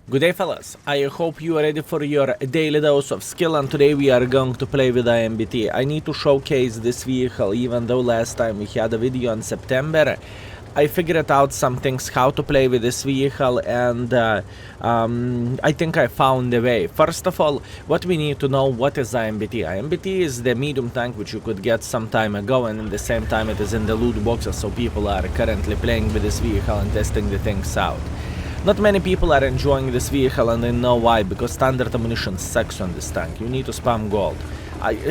Good day, fellas. I hope you are ready for your daily dose of skill, and today we are going to play with AMBT. I need to showcase this vehicle, even though last time we had a video in September. I figured out some things how to play with this vehicle, and I think I found a way. First of all, what we need to know, what is AMBT? AMBT is the medium tank which you could get some time ago, and at the same time it is in the loot boxes, so people are currently playing with this vehicle and testing the things out. Not many people are enjoying this vehicle, and I know why, because standard ammunition sucks on this tank. You need to spam gold.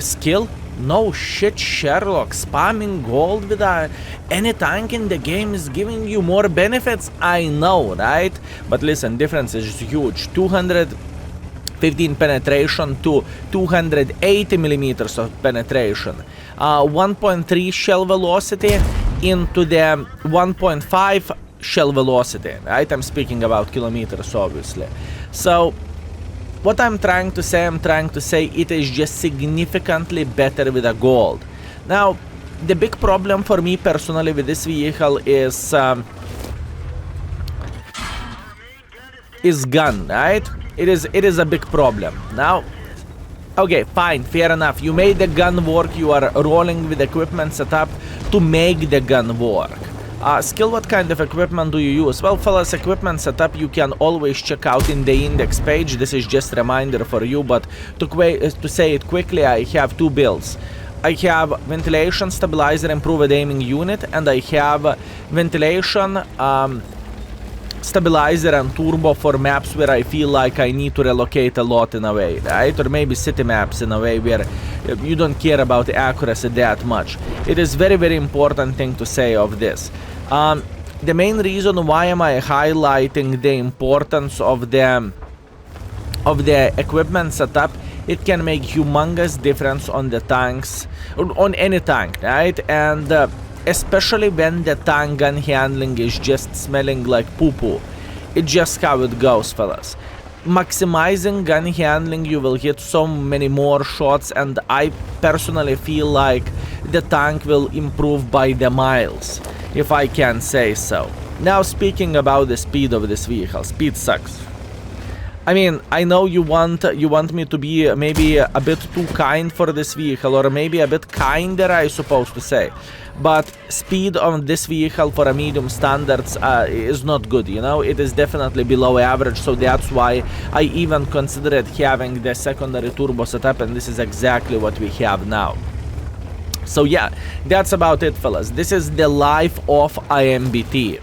Skill? No shit, Sherlock. Spamming gold with any tank in the game is giving you more benefits. I know, right? But listen, difference is huge. 215 penetration to 280 millimeters of penetration. 1.3 shell velocity into the 1.5 shell velocity, right? I'm speaking about kilometers, obviously. So what I'm trying to say it is just significantly better with a gold. Now, the big problem for me personally with this vehicle is gun, right? It is a big problem. Now, okay, fine, fair enough. You made the gun work. You are rolling with equipment setup to make the gun work. Skill, what kind of equipment do you use? Well, fellas, equipment setup you can always check out in the index page. This is just a reminder for you, but to say it quickly, I have two builds. I have ventilation stabilizer improved aiming unit, and I have ventilation stabilizer and turbo for maps where I feel like I need to relocate a lot in a way, right? Or maybe city maps in a way where you don't care about the accuracy that much. It is very, very important thing to say of this. The main reason why am I highlighting the importance of the equipment setup, it can make humongous difference on the tanks, on any tank, right? And especially when the tank gun handling is just smelling like poo-poo. It's just how it goes, fellas. Maximizing gun handling, you will hit so many more shots, and I personally feel like the tank will improve by the miles, if I can say so. Now, speaking about the speed of this vehicle, speed sucks. I mean, I know you want me to be maybe a bit too kind for this vehicle, or maybe a bit kinder, I suppose to say. But speed on this vehicle for a medium standards is not good, you know. It is definitely below average, so that's why I even considered having the secondary turbo setup, and this is exactly what we have now. So yeah, that's about it, fellas. This is the life of AMBT.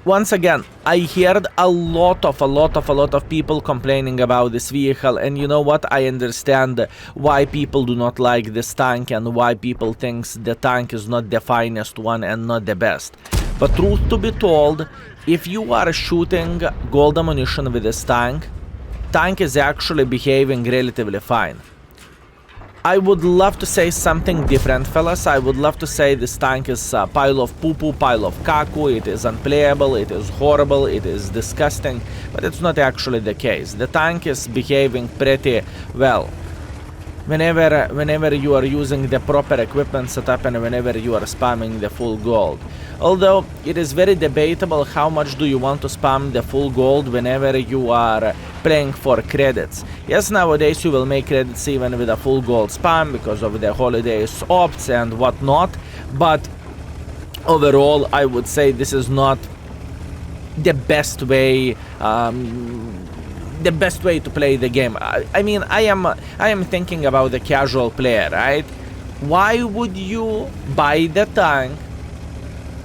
Once again, I heard a lot of people complaining about this vehicle, and you know what? I understand why people do not like this tank and why people think the tank is not the finest one and not the best. But truth to be told, if you are shooting gold ammunition with this tank is actually behaving relatively fine. I would love to say something different, fellas. I would love to say this tank is a pile of poo-poo, pile of kaku, it is unplayable, it is horrible, it is disgusting, but it's not actually the case. The tank is behaving pretty well. Whenever you are using the proper equipment setup and whenever you are spamming the full gold. Although it is very debatable how much do you want to spam the full gold whenever you are playing for credits. Yes, nowadays you will make credits even with a full gold spam because of the holidays opts and whatnot, but overall I would say this is not the best way to play the game. I mean, I am thinking about the casual player, right? Why would you buy the tank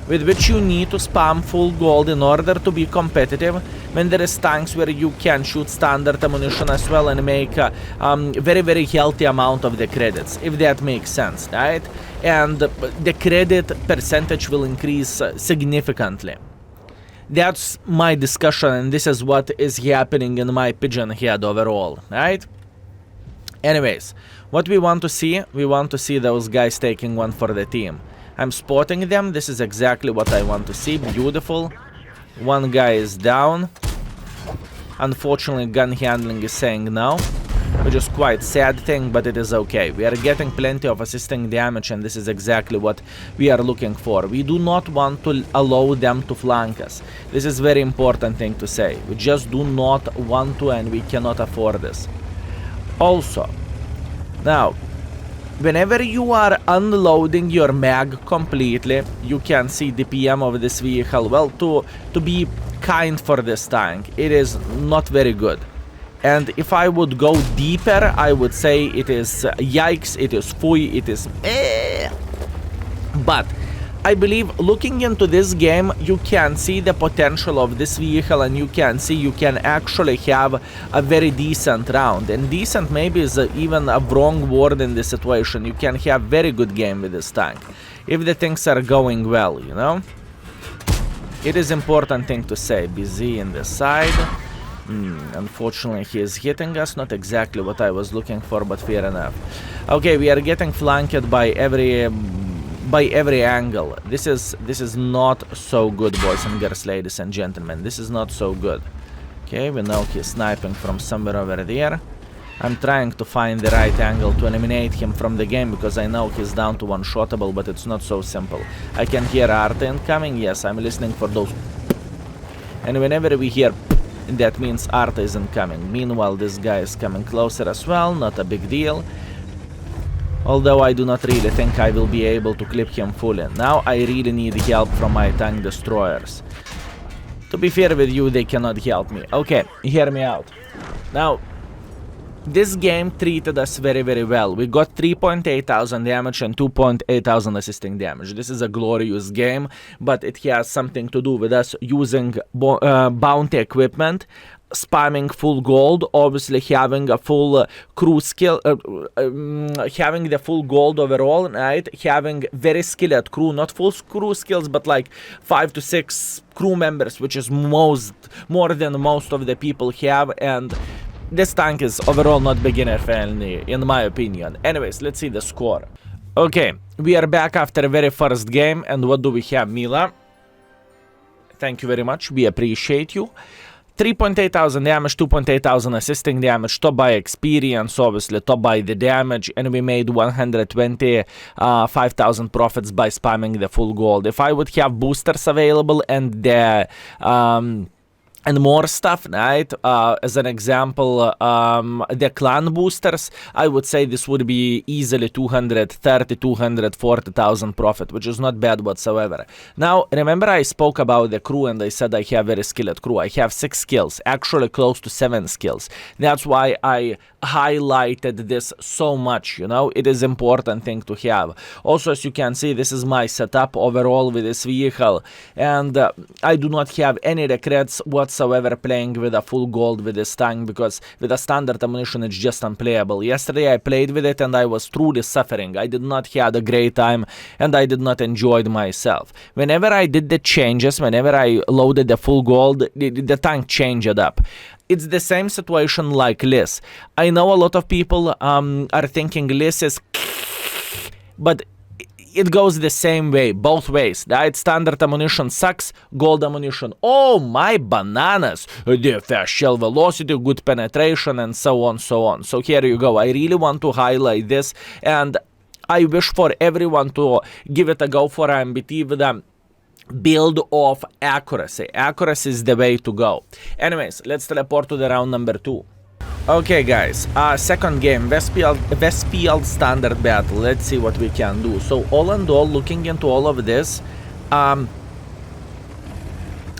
with which you need to spam full gold in order to be competitive when there is tanks where you can shoot standard ammunition as well and make a very, very healthy amount of the credits, if that makes sense, right? And the credit percentage will increase significantly. That's my discussion, and this is what is happening in my pigeon head overall, right? Anyways, what we want to see those guys taking one for the team. I'm spotting them. This is exactly what I want to see. Beautiful. One guy is down. Unfortunately, gun handling is saying no. which is quite sad thing, but it is okay. We are getting plenty of assisting damage, and this is exactly what we are looking for. We do not want to allow them to flank us. This is very important thing to say. We just do not want to, and we cannot afford this. Also, now, whenever you are unloading your mag completely, you can see the PM of this vehicle. Well, to be kind for this tank, it is not very good. And if I would go deeper, I would say it is yikes, it is fui, it is But I believe looking into this game, you can see the potential of this vehicle, and you can see you can actually have a very decent round. And decent maybe is even a wrong word in this situation. You can have very good game with this tank if the things are going well, you know. It is important thing to say. BZ in the side. Unfortunately, he is hitting us. Not exactly what I was looking for, but fair enough. Okay, we are getting flanked by every angle. This is not so good, boys and girls, ladies and gentlemen. This is not so good. Okay, we know he's sniping from somewhere over there. I'm trying to find the right angle to eliminate him from the game, because I know he's down to one-shottable, but it's not so simple. I can hear Arte incoming. Yes, I'm listening for those. And whenever we hear, that means Arte is incoming. Meanwhile, this guy is coming closer as well. Not a big deal. Although I do not really think I will be able to clip him fully. Now I really need help from my tank destroyers. To be fair with you, they cannot help me. Okay, hear me out. Now, this game treated us very, very well. We got 3.8 thousand damage and 2.8 thousand assisting damage. This is a glorious game, but it has something to do with us using bounty equipment, spamming full gold, obviously having a full crew skill, having the full gold overall, right? Having very skilled crew, not full crew skills, but like 5 to 6 crew members, which is more than most of the people have, and this tank is overall not beginner friendly, in my opinion. Anyways, let's see the score. Okay, we are back after the very first game, and what do we have, Mila? Thank you very much, we appreciate you. 3.8 thousand damage, 2.8 thousand assisting damage, top by experience, obviously, top by the damage, and we made 125,000 profits by spamming the full gold. If I would have boosters available and the and more stuff, right? As an example, the clan boosters, I would say this would be easily 230, 240,000 profit, which is not bad whatsoever. Now, remember I spoke about the crew and I said I have very skilled crew. I have 6 skills, actually close to 7 skills. That's why I highlighted this so much, you know. It is important thing to have. Also, as you can see, this is my setup overall with this vehicle, and I do not have any regrets whatsoever playing with a full gold with this tank, because with a standard ammunition it's just unplayable. Yesterday I played with it and I was truly suffering. I did not have a great time and I did not enjoy myself. Whenever I did the changes, whenever I loaded the full gold, the tank changed up. It's the same situation like Liz. I know a lot of people are thinking Liz is but it goes the same way, both ways, right? Standard ammunition sucks, gold ammunition, oh my bananas, the fast shell velocity, good penetration, and so on, so on. So here you go. I really want to highlight this, and I wish for everyone to give it a go for AMBT with a build of accuracy. Accuracy is the way to go. Anyways, let's teleport to the round number 2. Okay guys, second game, Westfield standard battle. Let's see what we can do. So all in all, looking into all of this,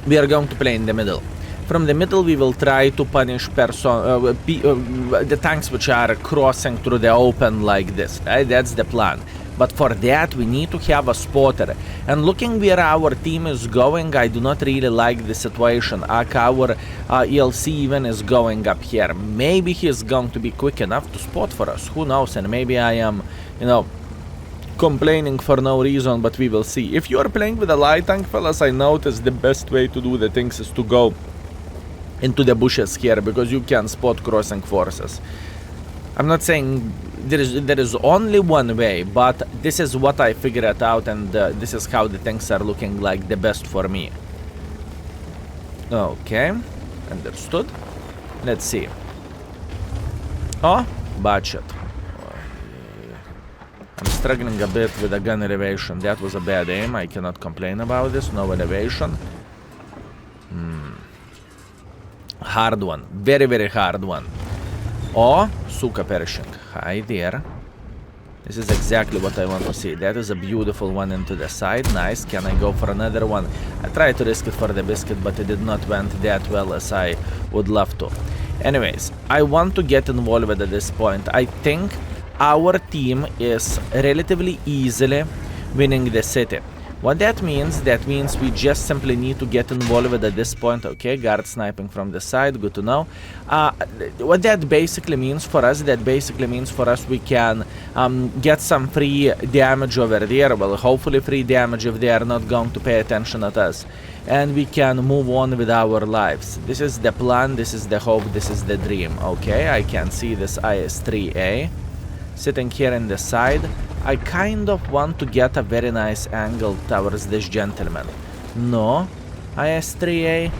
we are going to play in the middle. From the middle we will try to punish the tanks which are crossing through the open like this, right? That's the plan. But for that we need to have a spotter. And looking where our team is going, I do not really like the situation. Our ELC even is going up here. Maybe he is going to be quick enough to spot for us. Who knows? And maybe I am, you know, complaining for no reason, but we will see. If you are playing with a light tank, fellas, I noticed the best way to do the things is to go into the bushes here, because you can spot crossing forces. I'm not saying there is only one way, but this is what I figured out, and this is how the things are looking like the best for me. Okay, understood. Let's see. Oh, botched. I'm struggling a bit with the gun elevation. That was a bad aim. I cannot complain about this. No elevation. Hard one. Very, very hard one. Oh, suka pershing. Hi there. This is exactly what I want to see. That is a beautiful one into the side. Nice. Can I go for another one? I tried to risk it for the biscuit, but it did not went that well as I would love to. Anyways, I want to get involved at this point. I think our team is relatively easily winning the city. What that means we just simply need to get involved at this point. Okay, guard sniping from the side, good to know. What that basically means for us, we can get some free damage over there. Well, hopefully free damage if they are not going to pay attention at us. And we can move on with our lives. This is the plan, this is the hope, this is the dream. Okay, I can see this IS-3A sitting here in the side. I kind of want to get a very nice angle towards this gentleman. No, IS-3A,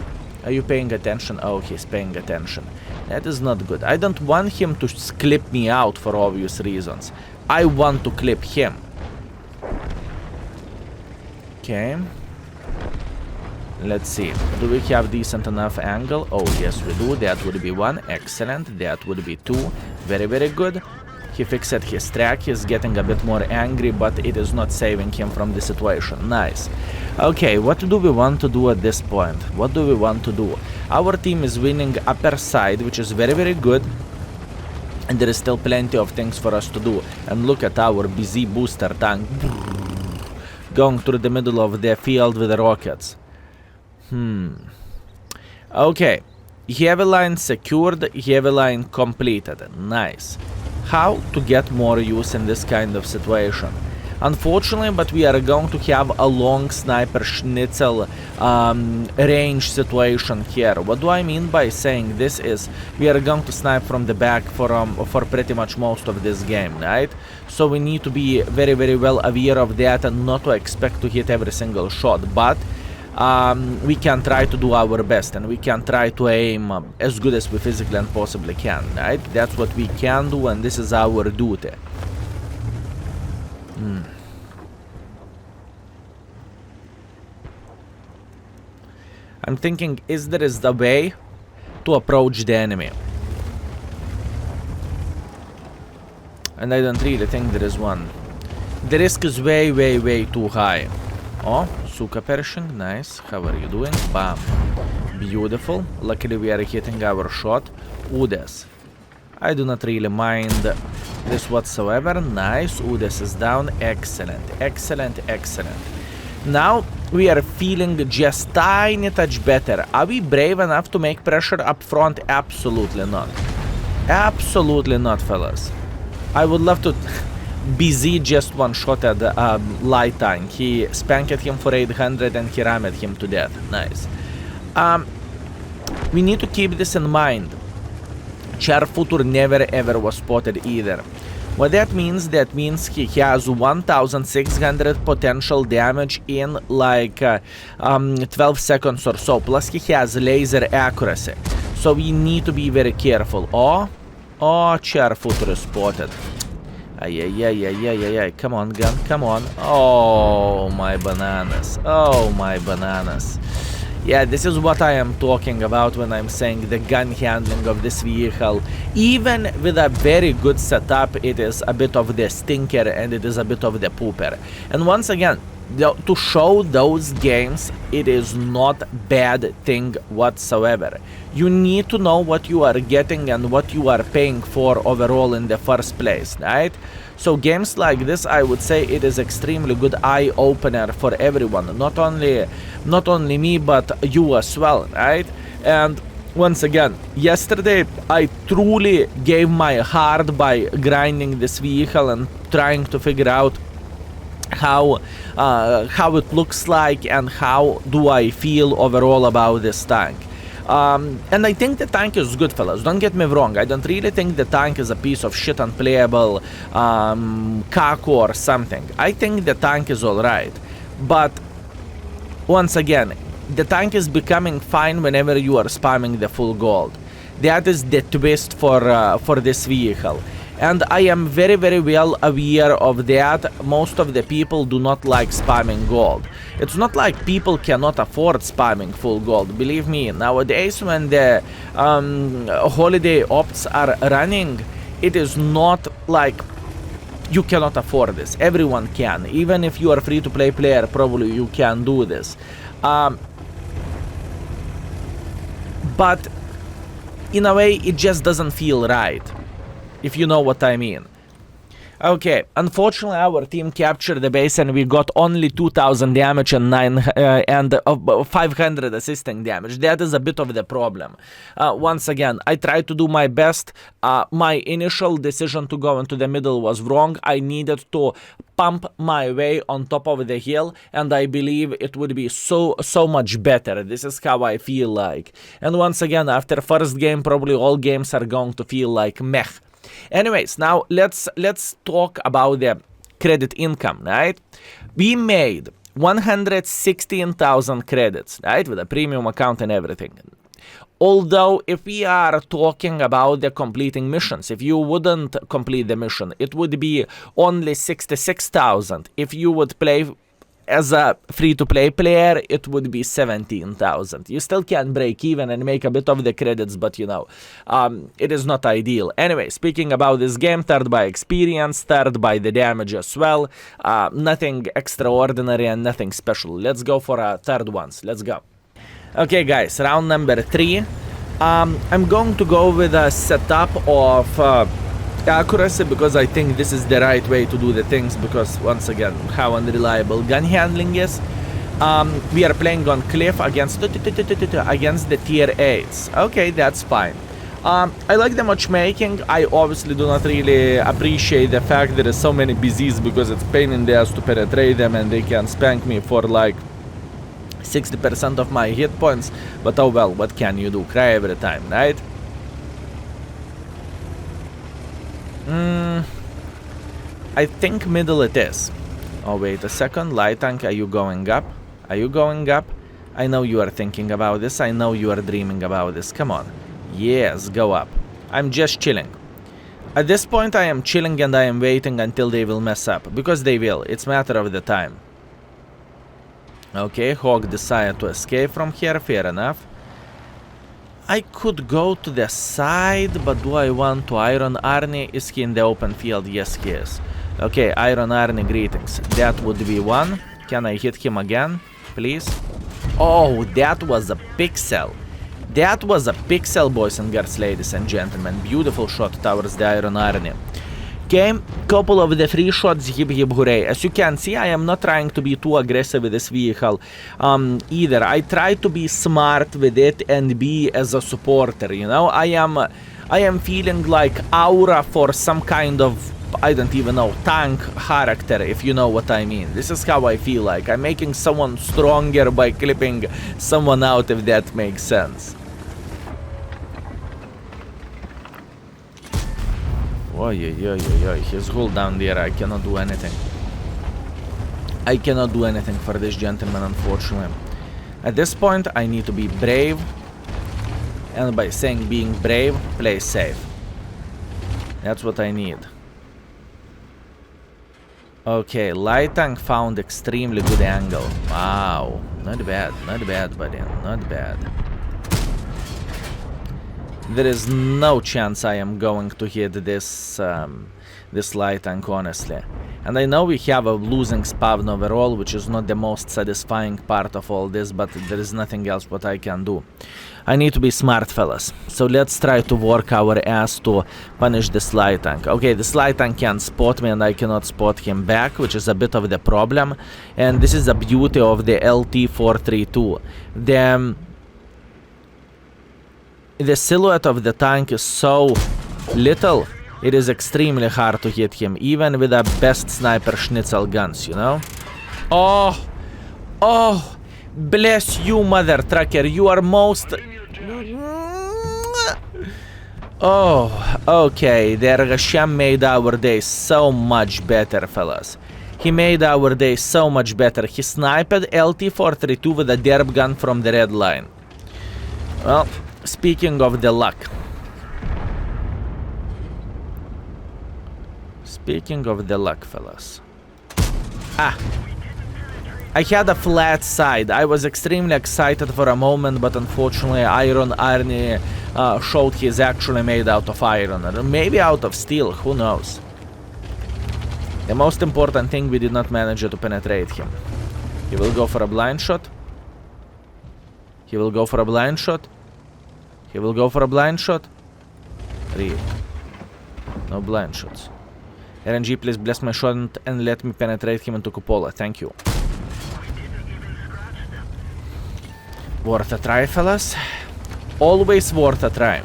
are you paying attention? Oh, he's paying attention. That is not good. I don't want him to clip me out for obvious reasons. I want to clip him. Okay. Let's see. Do we have decent enough angle? Oh, yes, we do. That would be one. Excellent. That would be two. Very, very good. He fixed his track. He's getting a bit more angry, but it is not saving him from the situation. Nice. Okay, what do we want to do at this point? What do we want to do? Our team is winning upper side, which is very, very good. And there is still plenty of things for us to do. And look at our BZ booster tank. Going through the middle of the field with the rockets. Okay. Heavy line secured. Heavy line completed. Nice. How to get more use in this kind of situation? Unfortunately, but we are going to have a long sniper schnitzel range situation here. What do I mean by saying this is we are going to snipe from the back for pretty much most of this game, right? So we need to be very, very well aware of that and not to expect to hit every single shot, but we can try to do our best and we can try to aim as good as we physically and possibly can, right? That's what we can do and this is our duty. I'm thinking, is there the way to approach the enemy? And I don't really think there is one. The risk is way, way, way too high. Oh, Suka Pershing, nice. How are you doing? Bam. Beautiful. Luckily we are hitting our shot. Udes. I do not really mind this whatsoever. Nice. Udes is down. Excellent. Excellent. Excellent. Now we are feeling just tiny touch better. Are we brave enough to make pressure up front? Absolutely not. Absolutely not, fellas. I would love to... BZ just one-shotted light tank. He spanked him for 800 and he rammed him to death. Nice. We need to keep this in mind. Char Futur never ever was spotted either. What that means he has 1600 potential damage in like 12 seconds or so. Plus he has laser accuracy. So we need to be very careful. Oh, Char Futur is spotted. Ay. Come on, gun. Come on. Oh, my bananas. Oh, my bananas. Yeah, this is what I am talking about when I'm saying the gun handling of this vehicle. Even with a very good setup, it is a bit of the stinker and it is a bit of the pooper. And once again, to show those games, it is not bad thing whatsoever. You need to know what you are getting and what you are paying for overall in the first place, right? So games like this, I would say it is extremely good eye-opener for everyone, not only me, but you as well, right? And once again, yesterday I truly gave my heart by grinding this vehicle and trying to figure out how it looks like and how do I feel overall about this tank. And I think the tank is good, fellas. Don't get me wrong. I don't really think the tank is a piece of shit, unplayable caco or something. I think the tank is alright. But once again, the tank is becoming fine whenever you are spamming the full gold. That is the twist for this vehicle. And I am very, very well aware of that. Most of the people do not like spamming gold. It's not like people cannot afford spamming full gold. Believe me, nowadays when the holiday opts are running, it is not like you cannot afford this. Everyone can. Even if you are free-to-play player, probably you can do this. But in a way, it just doesn't feel right, if you know what I mean. Okay, unfortunately our team captured the base and we got only 2000 damage and 500 assisting damage. That is a bit of the problem. Once again, I tried to do my best. My initial decision to go into the middle was wrong. I needed to pump my way on top of the hill, and I believe it would be so much better. This is how I feel like. And once again, after first game, probably all games are going to feel like meh. Anyways, now let's talk about the credit income, right? We made 116,000 credits, right, with a premium account and everything. Although, if we are talking about the completing missions, if you wouldn't complete the mission, it would be only 66,000. If you would play as a free-to-play player, it would be 17,000. You still can break even and make a bit of the credits, but you know, it is not ideal. Anyway, speaking about this game, third by experience, third by the damage as well. Nothing extraordinary and nothing special. Let's go for third ones. Let's go. Okay, guys, round number 3. I'm going to go with a setup of accuracy, because I think this is the right way to do the things, because once again, how unreliable gun handling is. We are playing on Cliff against the tier 8s. Okay, that's fine. I like the matchmaking. I obviously do not really appreciate the fact there is so many BZs, because it's pain in the ass to penetrate them and they can spank me for like 60% of my hit points. But oh well, what can you do? Cry every time, right? I think middle it is. Oh, wait a second. Light tank, are you going up? Are you going up? I know you are thinking about this. I know you are dreaming about this. Come on. Yes, go up. I'm just chilling. At this point, I am chilling and I am waiting until they will mess up. Because they will. It's a matter of the time. Okay, Hawk decided to escape from here. Fair enough. I could go to the side, but do I want to Iron Arnie? Is he in the open field? Yes, he is. Okay, Iron Arnie, greetings. That would be one. Can I hit him again, please? Oh, that was a pixel. That was a pixel, boys and girls, ladies and gentlemen. Beautiful shot towards the Iron Arnie. Okay, couple of the free shots, hip hip hooray. As you can see, I am not trying to be too aggressive with this vehicle either. I try to be smart with it and be as a supporter, you know. I am feeling like aura for some kind of, I don't even know, tank character, if you know what I mean. This is how I feel like. I'm making someone stronger by clipping someone out, if that makes sense. Oh, his hull down there. I cannot do anything. I cannot do anything for this gentleman, unfortunately. At this point, I need to be brave. And by saying being brave, play safe. That's what I need. Okay, light tank found extremely good angle. Wow. Not bad, buddy. Not bad. There is no chance I am going to hit this this light tank, honestly. And I know we have a losing spawn overall, which is not the most satisfying part of all this, but there is nothing else what I can do. I need to be smart, fellas. So let's try to work our ass to punish this light tank. Okay, this light tank can spot me and I cannot spot him back, which is a bit of the problem. And this is the beauty of the LT432. The silhouette of the tank is so little, it is extremely hard to hit him, even with the best sniper schnitzel guns, you know? Oh, bless you, mother trucker, you are most... Oh, okay, the Rasham made our day so much better, fellas. He made our day so much better. He sniped LT432 with a derp gun from the red line. Well, speaking of the luck, Speaking of the luck, fellas. I had a flat side. I was extremely excited for a moment, but unfortunately Iron Arnie showed he's actually made out of iron. Or maybe out of steel, who knows. The most important thing, we did not manage to penetrate him. He will go for a blind shot. He will go for a blind shot. He will go for a blind shot. Read. No blind shots. RNG, please bless my shot and let me penetrate him into cupola. Thank you. Worth a try, fellas. Always worth a try.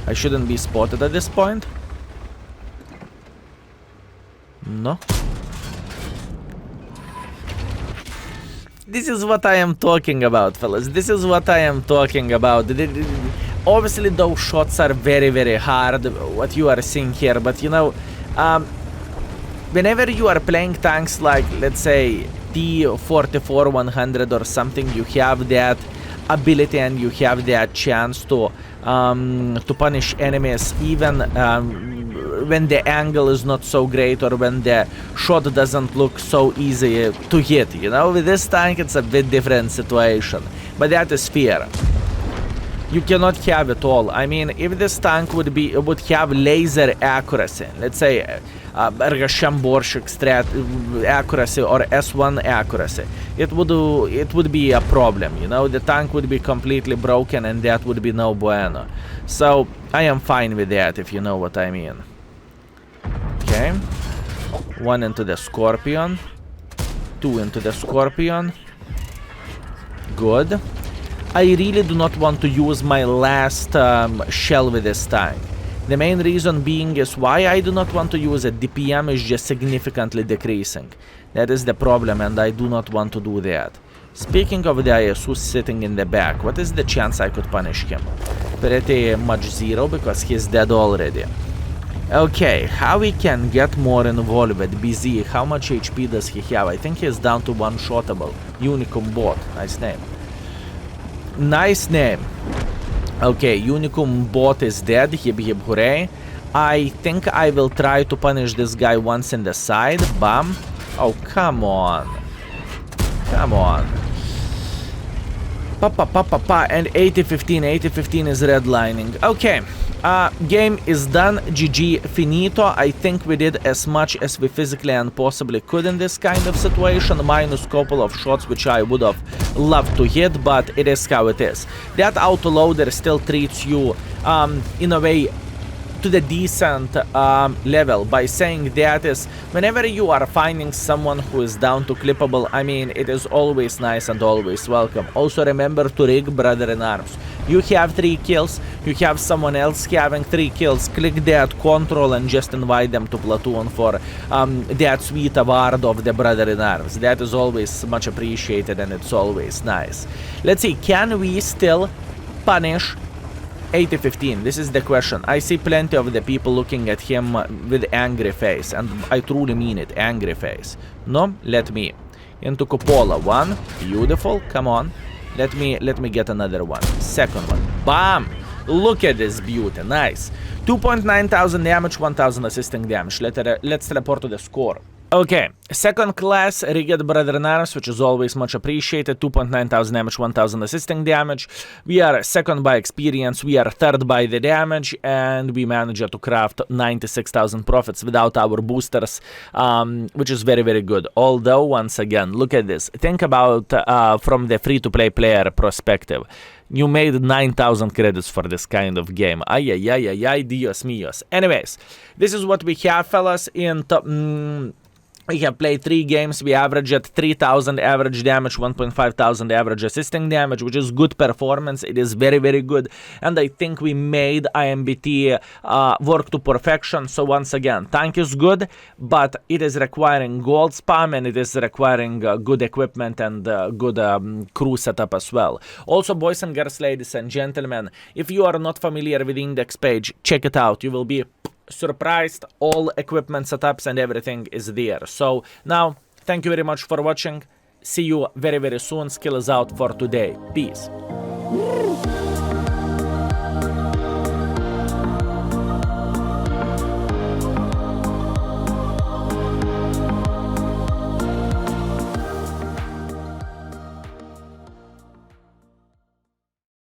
I shouldn't be spotted at this point. No. This is what I am talking about, fellas. This is what I am talking about. Obviously, those shots are very, very hard, what you are seeing here. But, you know, whenever you are playing tanks like, let's say, T-44-100 or something, you have that ability and you have that chance to punish enemies even when the angle is not so great or when the shot doesn't look so easy to hit. You know, with this tank it's a bit different situation, but that is fair. You cannot have it all. I mean, if this tank would have laser accuracy, let's say Rasham-Borshik accuracy or S1 accuracy, it would be a problem. You know, the tank would be completely broken and that would be no bueno. So I am fine with that, if you know what I mean. Okay, 1 into the Scorpion, 2 into the Scorpion. Good. I really do not want to use my last shell with this tank. The main reason being is why I do not want to use it. DPM is just significantly decreasing. That is the problem and I do not want to do that. Speaking of the ISU sitting in the back, what is the chance I could punish him? Pretty much 0 because he's dead already. Okay, how we can get more involved with BZ? How much HP does he have? I think he's down to one-shottable. Unicum bot. Nice name. Nice name. Okay, Unicum bot is dead. Hip hip hooray. I think I will try to punish this guy once in the side. Bam. Oh, come on. Come on. And 80-15. 80-15 is redlining. Okay. Game is done. GG finito. I think we did as much as we physically and possibly could in this kind of situation, minus couple of shots which I would have loved to hit, but it is how it is. That autoloader still treats you in a way to the decent level by saying that is whenever you are finding someone who is down to clippable, I mean, it is always nice and always welcome. Also remember to rig brother in arms. You have 3 kills, you have someone else having 3 kills, click that control and just invite them to platoon for that sweet award of the brother in arms. That is always much appreciated and it's always nice. Let's see, can we still punish 80-15? This is the question. I see plenty of the people looking at him with angry face, and I truly mean it, angry face. No, let me. Into cupola, 1, beautiful, come on. Let me get another one. Second one, bam! Look at this beauty, nice. 2,900 damage, 1,000 assisting damage. Let's teleport to the score. Okay, second class rigged brother in arms, which is always much appreciated. 2,900 damage, 1,000 assisting damage. We are second by experience, we are third by the damage, and we managed to craft 96,000 profits without our boosters, which is very, very good. Although, once again, look at this. Think about from the free-to-play player perspective. You made 9,000 credits for this kind of game. Ay, ay, ay, ay, ay, Dios míos. Anyways, this is what we have, fellas, in we have played 3 games. We averaged at 3,000 average damage, 1,500 average assisting damage, which is good performance. It is very, very good. And I think we made AMBT work to perfection. So once again, tank is good, but it is requiring gold spam and it is requiring good equipment and good crew setup as well. Also, boys and girls, ladies and gentlemen, if you are not familiar with the index page, check it out. You will be surprised. All equipment setups and everything is there. So now, thank you very much for watching. See you very, very soon. Skill is out for today. Peace.